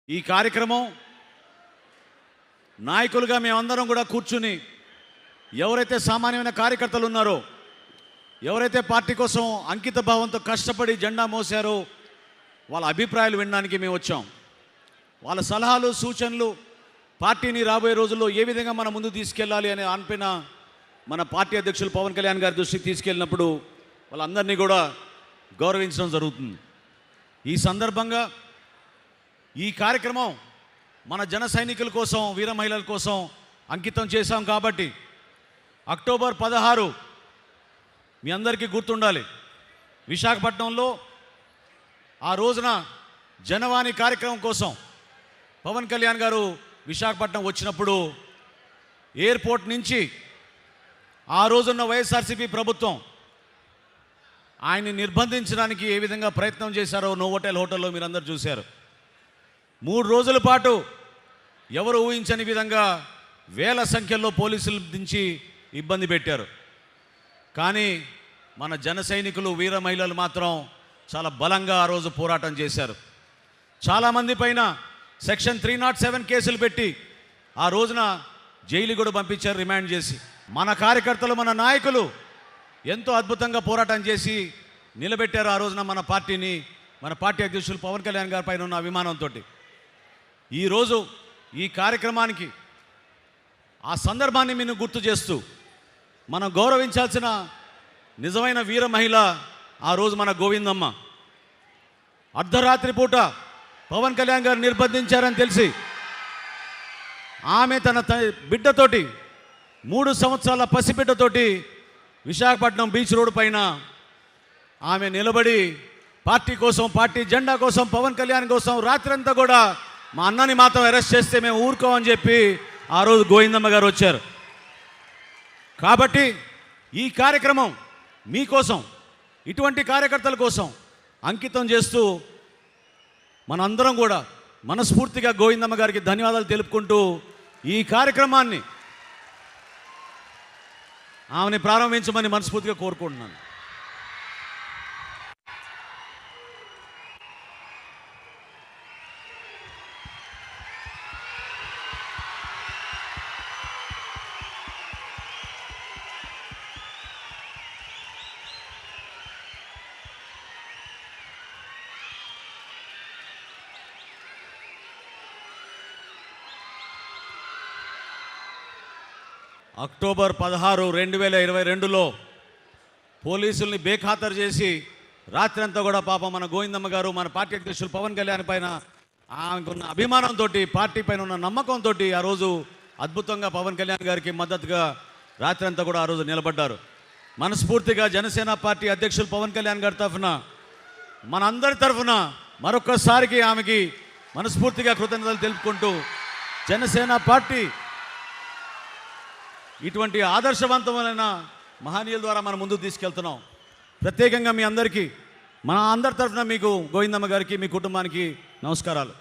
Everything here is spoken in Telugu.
ఈ కార్యక్రమం నాయకులుగా మేమందరం కూడా కూర్చుని ఎవరైతే సామాన్యమైన కార్యకర్తలు ఉన్నారో, ఎవరైతే పార్టీ కోసం అంకిత భావంతో కష్టపడి జెండా మోసారో వాళ్ళ అభిప్రాయాలు వినడానికి మేము వచ్చాం. వాళ్ళ సలహాలు సూచనలు పార్టీని రాబోయే రోజుల్లో ఏ విధంగా మనం ముందు తీసుకెళ్ళాలి అనే అనిపిన మన పార్టీ అధ్యక్షులు పవన్ కళ్యాణ్ గారి దృష్టికి తీసుకెళ్ళినప్పుడు వాళ్ళందరినీ కూడా గౌరవించడం జరుగుతుంది. ఈ సందర్భంగా ఈ కార్యక్రమం మన జన సైనికుల కోసం, వీర మహిళల కోసం అంకితం చేశాం కాబట్టి అక్టోబర్ 16 మీ అందరికీ గుర్తుండాలి. విశాఖపట్నంలో ఆ రోజున జనవాణి కార్యక్రమం కోసం పవన్ కళ్యాణ్ గారు విశాఖపట్నం వచ్చినప్పుడు ఎయిర్పోర్ట్ నుంచి ఆ రోజున్న వైఎస్ఆర్సీపీ ప్రభుత్వం ఆయన్ని నిర్బంధించడానికి ఏ విధంగా ప్రయత్నం చేశారో నోవోటెల్ హోటల్లో మీరందరూ చూశారు. 3 రోజుల పాటు ఎవరు ఊహించని విధంగా వేల సంఖ్యలో పోలీసులు దించి ఇబ్బంది పెట్టారు. కానీ మన జన సైనికులు, వీర మహిళలు మాత్రం చాలా బలంగా ఆ రోజు పోరాటం చేశారు. చాలామంది పైన సెక్షన్ 307 కేసులు పెట్టి ఆ రోజున జైలు కూడా పంపించారు, రిమాండ్ చేసి. మన కార్యకర్తలు, మన నాయకులు ఎంతో అద్భుతంగా పోరాటం చేసి నిలబెట్టారు ఆ రోజున మన పార్టీని. మన పార్టీ అధ్యక్షులు పవన్ కళ్యాణ్ గారి పైన ఉన్న అభిమానంతో ఈరోజు ఈ కార్యక్రమానికి ఆ సందర్భాన్ని మేము గుర్తు చేస్తూ మనం గౌరవించాల్సిన నిజమైన వీర మహిళ ఆ రోజు మన గోవిందమ్మ. అర్ధరాత్రి పూట పవన్ కళ్యాణ్ గారు నిర్బంధించారని తెలిసి ఆమె తన బిడ్డతోటి 3 సంవత్సరాల పసిబిడ్డతోటి విశాఖపట్నం బీచ్ రోడ్ పైన ఆమె నిలబడి పార్టీ కోసం, పార్టీ జెండా కోసం, పవన్ కళ్యాణ్ కోసం రాత్రంతా కూడా మా అన్నని మాత్రం అరెస్ట్ చేస్తే మేము ఊరుకోమని చెప్పి ఆ రోజు గోవిందమ్మ గారు వచ్చారు. కాబట్టి ఈ కార్యక్రమం మీకోసం, ఇటువంటి కార్యకర్తల కోసం అంకితం చేస్తూ మనందరం కూడా మనస్ఫూర్తిగా గోవిందమ్మ గారికి ధన్యవాదాలు తెలుపుకుంటూ ఈ కార్యక్రమాన్ని ఆమెని ప్రారంభించమని మనస్ఫూర్తిగా కోరుకుంటున్నాను. అక్టోబర్ 16, 2022లో పోలీసుల్ని బేఖాతరు చేసి రాత్రి అంతా కూడా పాపం మన గోవిందమ్మ గారు, మన పార్టీ అధ్యక్షులు పవన్ కళ్యాణ్ పైన ఆమెకున్న అభిమానంతో, పార్టీ పైన ఉన్న నమ్మకంతో ఆ రోజు అద్భుతంగా పవన్ కళ్యాణ్ గారికి మద్దతుగా రాత్రి అంతా కూడా ఆ రోజు నిలబడ్డారు. మనస్ఫూర్తిగా జనసేన పార్టీ అధ్యక్షులు పవన్ కళ్యాణ్ గారి తరఫున, మనందరి తరఫున మరొక్కసారికి ఆమెకి మనస్ఫూర్తిగా కృతజ్ఞతలు తెలుపుకుంటూ జనసేన పార్టీ ఇటువంటి ఆదర్శవంతమైన మహనీయుల ద్వారా మనం ముందుకు తీసుకెళ్తున్నాం. ప్రత్యేకంగా మీ అందరికీ, మన అందరి తరఫున మీకు గోవిందమ్మ గారికి, మీ కుటుంబానికి నమస్కారాలు.